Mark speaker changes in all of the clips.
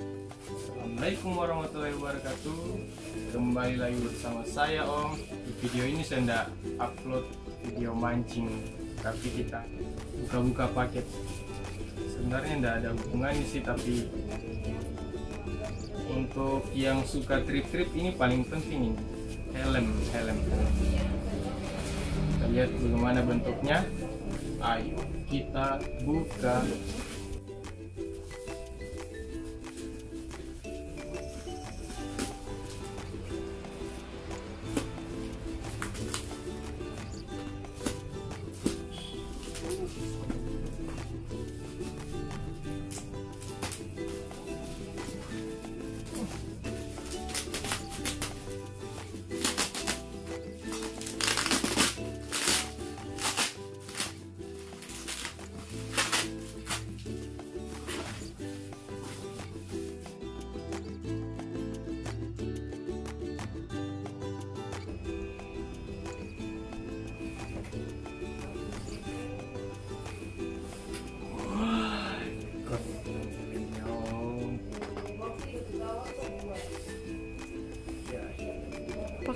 Speaker 1: Assalamualaikum warahmatullahi wabarakatuh. Kembali lagi bersama saya Om. Di video ini saya tidak upload video mancing, tapi kita buka-buka paket. Sebenarnya tidak ada hubungannya sih, tapi untuk yang suka trip-trip ini paling penting ini helm. Kita lihat bagaimana bentuknya. Ayo kita buka.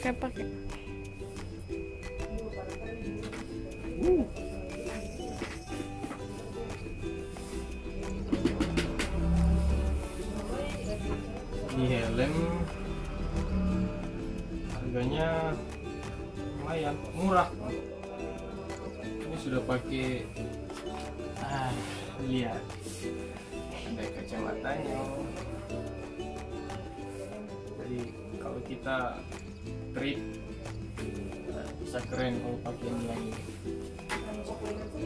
Speaker 2: Pakai.
Speaker 1: Ini helm harganya lumayan murah. Ini sudah pakai lihat ada kacamatanya. Jadi kalau kita trip bisa keren kalau pakai ini lagi.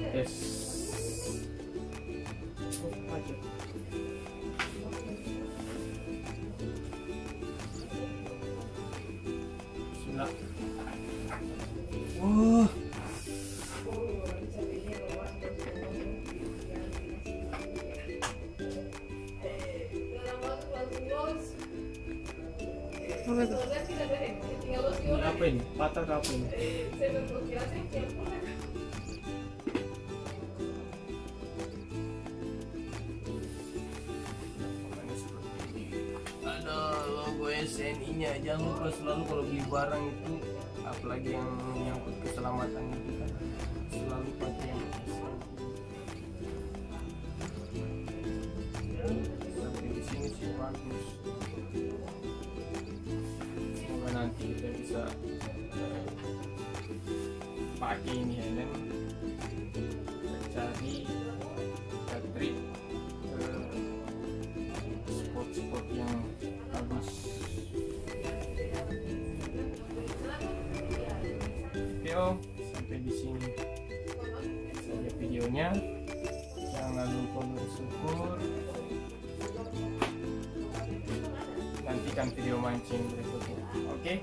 Speaker 1: Yes. Bismillah. Ini apa ini? Patah ke apa ini? Ada logo SNI-nya. Jangan lupa selalu kalau beli barang itu, apalagi yang menyangkut keselamatan itu kan, selalu pakai yang SNI. Sampai di sini sih bagus. Semoga nanti kita bisa pakai ini helm, cari trip spot-spot yang bagus. Oke Om, sampai di sini saja videonya. Jangan lupa bersyukur. Nantikan video mancing berikutnya. Oke.